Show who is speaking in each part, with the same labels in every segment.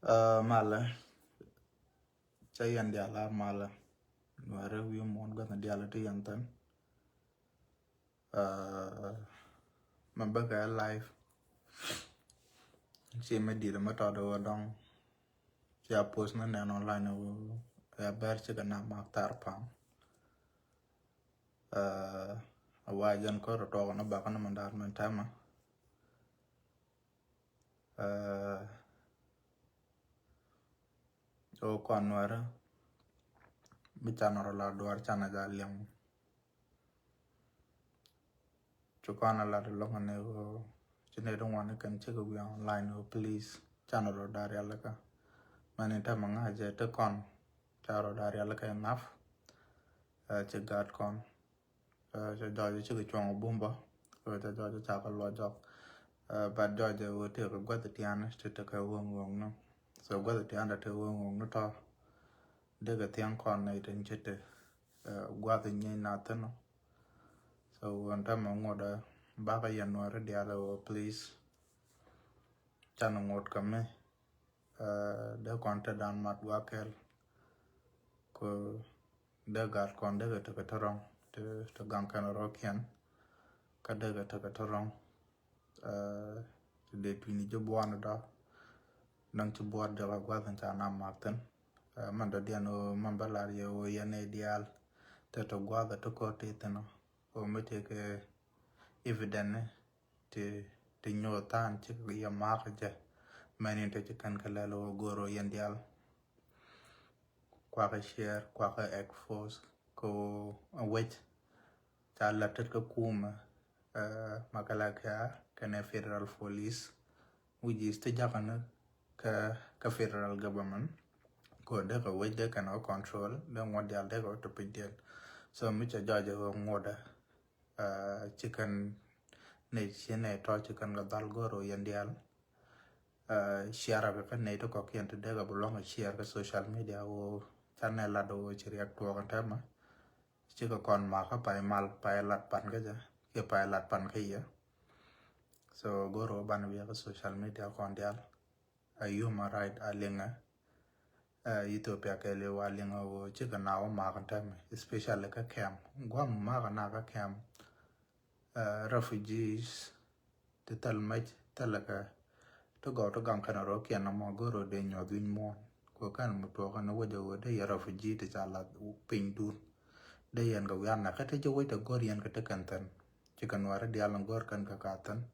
Speaker 1: Mala chay and diala mala where we mon got the diality and then member life she made the method over down she a post and online a bear chicken na mark tarpam a wajan ko to on a back on a mandarman tama o conwara bitanor la duar chana jaliang chukana la long and ne don't want to can check we online please channel dari alaka manita manga je te kon charo dari alaka enough che gat kon che doje che chong bumba ko te doje cha ka lo jok but doje wo te ko gwa te tian te ka wong no so gwa te tian te wong no to de ga tian kon nei ten che te gwa te nyi na te no so on ta mo da ba ka yan no re dia lo please channel ngot ka me de kon te dan mat wa kel ko de gat kon de te ka torong te gang kan ro kian ka de te ka torong de twini jo buana da nang ci board de la gwadan ta na martin man da diano man balar yo yene dial te to gwada to ko te tano o mete ke evident te nyotan ci ya ma je manin te ci kan kala lo goro yen dial kwa ka share kwa ka expose ko wet ta la te ko kuma makala ka federal police which is te jakana ka federal government ko de ko wet de kan control de ngod dal de ko to pidel so mi cha jaje ho ngoda chicken ne chene to chicken ga dal goro yandial share ka ne to ko kien de ga bulong share ka social media o channel la do chiriak to kan tema chi ko kon ma ka pai mal pai lat pan ga ja ke pai lat pan ka ya so goro ban wi ka social media kon dial a human right alinga Ethiopia ke le walinga wo chiga na o ma kan time especially ka camp gwam ma na ka camp refugees te talmaj talaka to go to gam kana ro kian mo goro de nyo din mo ko kan mo to kan wo jo de ya refugee te sala pin dur de yan ga yan na ka te jo te gor yan ka te kan tan chiga no ara dia lan gor kan ka tan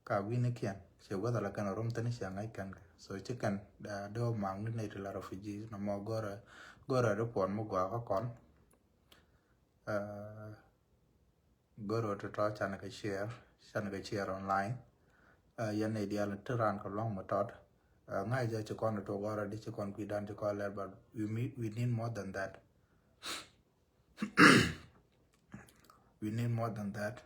Speaker 1: ka wini kian se wada la kan rom tan si ngai kan so chicken do mang ni te la refugees na mo gora ro pon mo gwa ka kon goro to chana ka share online yan ne dia la teran ka long method ngai ja che kon to gora di che kon ki dan to call but we need more than that we need more than that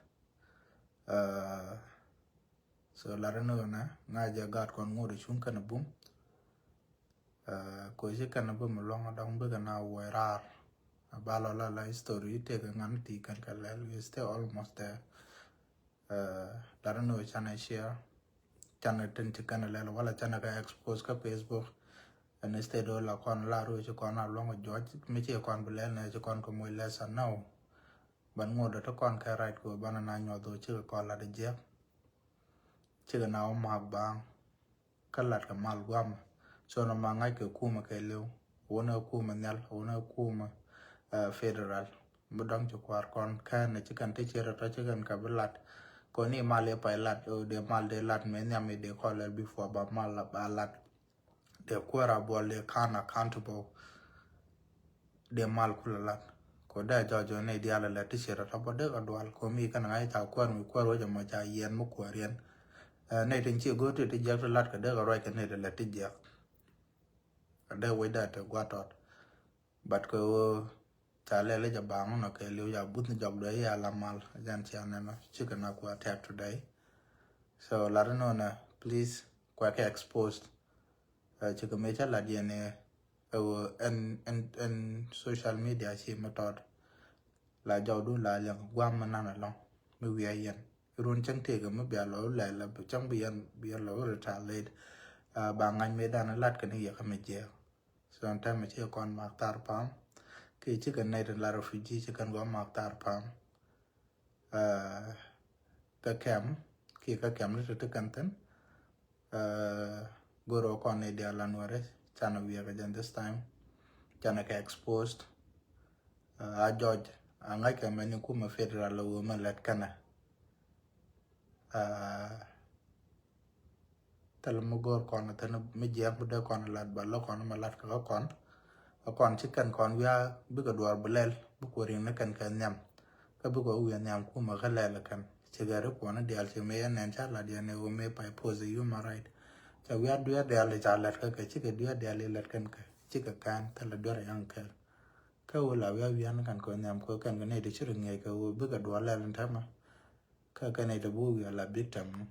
Speaker 1: so la no na ngai ja gat kon ngori chun kana bum ko je kana bum long dong be na wera balo la history te ga ngam ti kan ka la we stay almost there la no chana share chana ten ti kan la wala chana ka expose ka Facebook and instead of la kon la ro je kon long George me che kon bele na je kon ko mo lesa now ban ngodo to kon ka right ko banana nyodo che ko la de je che na o ma bang kalat ka mal gwam so na mangai ke kuma ke lew wona kuma nyal wona kuma federal budang cho kwar kon kan ne chikan te chera to chikan ka belat ko ni male pa lat o de mal de lat me nyame de ko le before ba mal la ba lat de kwara bo le kan accountable de mal kula lat ko da jojo ne dia la te chera to bo de ka dwal ko mi kan ngai ta kwar mi kwar wo jama ja yen mo kwaren ne tin chi go te jak lat ka de ka roi ka ne de la te jak de we da te gwatot but ko tale le jabang no ke le ya but ni jog de ya la mal jan chana no chicken na kwa tap today so la no na please kwa ke exposed chicken me cha la dna and social media chi method la jaw du la yang gwam na na long mi wi yen run chẳng thì cái mới bia lỗ lại là chẳng bia lỗ rồi trả lên bà ngành mấy đàn lát cái này giờ cái gì so anh ta mới chơi con mặc tar pam cái chỉ cần này là refugee chỉ cần có mặc tar pam cái kem nó rất cẩn thận goro con này dia lan ware chana we again this time chana ka exposed a George angai ka mani kuma federal law ma lat kana tal mo gor kon tan me je bu de kon lat ba lo kon ma lat ka kon chicken kon we bu ga dor bulel bu ko rin na kan kan nyam ka bu ko we nyam kuma ka la kan chegare ko na dial che me nen cha la dia ne o me pa pose human right cha we do ya dial cha lat ka chi ka dia dial lat kan ka chi ka kan ta la dor yang ka o la we an kan ko nyam ko kan ne de chiru ngai ka o bu ga dor la len ta ma ka ne de bu ya la victim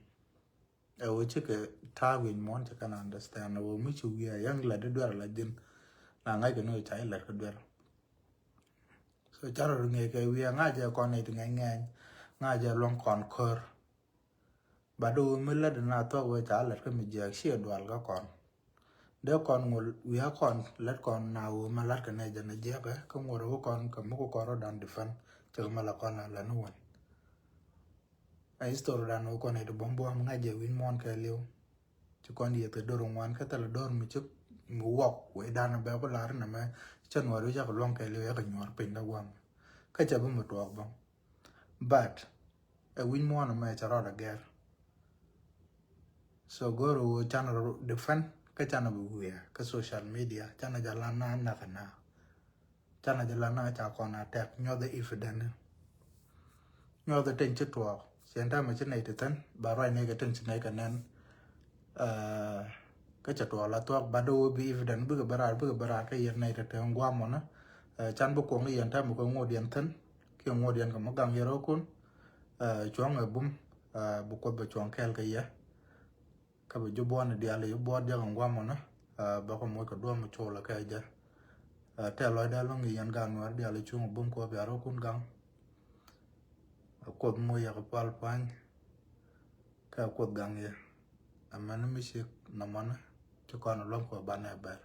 Speaker 1: o chi ka ta win mon cha kan understand o mi chu ya yang la de dor la din na ngai ka no cha la ka dor so cha ro ngai ka we nga ja kon ne de ngai nga ja long kon kor bà đồ mới là đàn nào tôi trả lại cái mình giờ xia đoàn các con đứa con ngồi we con lát con nào mà lát cái này giờ nó dễ cái không ngồi đâu con cầm một con nó đàn được phân chờ mà là con là nó quên ai store đàn nó con này được bom bom ngay giờ win mon cái liu chứ con đi từ đồ ngoan cái tao là đồ mình chút ngủ gọc quậy đàn nó béo có lá nó mà chân ngồi đối chắc long cái liu cái nhọn pin đâu quăng cái chả bấm một đồ bông but win mon mà chả ra được so goro channel defend ka channel buya ka social media channel jalana na kana channel jalana cha kona tap nyo the evidence nyo the ten chitwa senta ma chinai tan ba roi ne ga ten chinai kanan ka chatwa la to ba do bi evidence bu bara ka yer nai ta ngwa mo na chan bu ko ngi yan ta mo ko ngodian tan ki ngodian ka magang yero kun chuang bum bu ko ba chuang kel ka ya ka bu jobon dia le bo dia ngwa mo na ba ko mo ko do mo chola ka ja te lo da lo ngi yan gan war dia le chung bum ko ba ro kun gang ko mo ya ko pal pan ka ko gang ya amana mi shi na mana to ko na lo ko ba na ba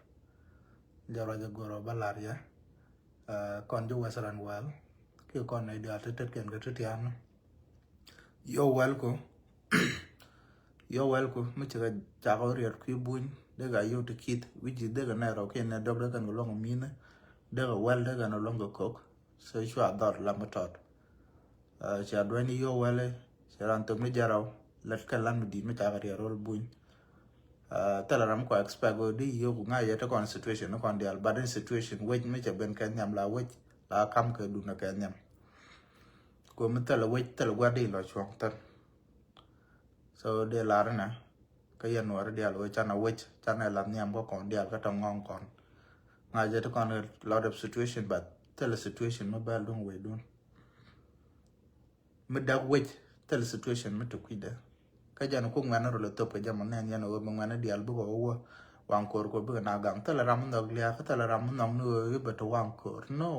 Speaker 1: jaro ja goro balaria kon jo wasaran wal ki kon ne dia te ken ga te tian yo welcome mi chiga jago rier ki buin de ga yo to kit which is de ga na ro ken na dog de kan lo ngomina de ga wel de ga no longo kok so shwa dor la motot cha dweni yo wele charan to mi jaro let ka lan di mi ta rier rol buin tala ram ko expect go di yo ku nga ye to kon situation no kon dial bad situation which mi cha ben kan nyam la which la kam ke du na kan nyam ko mi tala which tala gwa di lo chong tan so de la na cái yên nói điều với cha nó which cha này làm nhầm có còn điều cái trong ngon còn ngay giờ tôi còn a lot of situation but tell the situation nó bao luôn vậy luôn mới đau which tell the situation mới được đấy cái giờ nó cũng ngắn rồi là tập cái giờ mà nên giờ nó mà ngắn điều bữa qua wang cor của bữa nào gắng tell là ram nó lia cái tell là ram nó nữa cái bữa wang cor no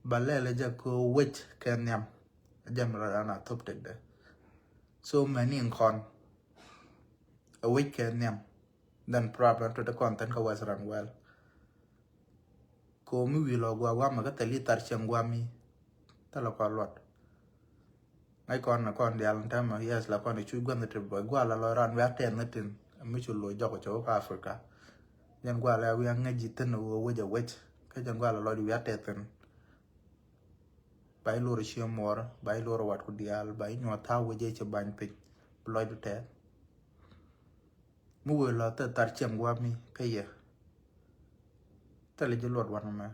Speaker 1: balai là giờ có which cái nhầm giờ mà là nó tập đấy so many in con a weekend nyam then problem to the content ka was run well ko mi wi lo gwa ma ka tali tar chen gwa mi ta lo ko lot ngai kon na kon dial ta ma yes la kon chu gwa na boy gwa la lo ran wa ten na tin mi chu lo jo ko cho ka africa yan gwa la wi nga ji ten wo wo ja wet ka jan gwa la lo di wa ten bai lo ri chi mor bai lo wat ku dial bai nyo ta wo je che ban pin lo du te mua là tờ tar chém qua mi cái gì ta lấy cho luậtวันmà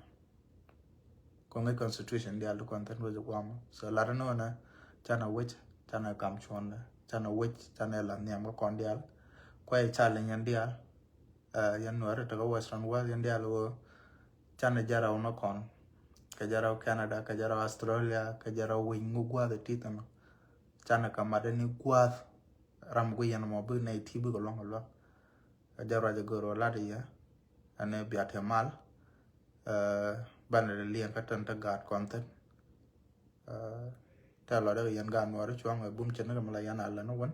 Speaker 1: có ngay constitution dia lu content với qua mà so là nó nè cha nó which cha nó cầm chọn nè cha nó which cha nó làm nhảm có con dia quay cha lên nhân dia yan nó rồi cái western world yan dia lu cha nó giờ nó còn cái giờ Canada cái giờ Australia cái giờ wing ngu qua the tít mà cha nó cầm mà đến qua ram cái yan mà bữa này thì bữa còn long jaro ja goro ladi ya ane biate mal ban le lien ka tan ta gat content ta lo da yan gan war chuang bum chen ga mala yan ala no wan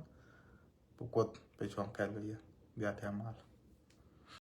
Speaker 1: bu kot pe chuang kal ga ya ta mal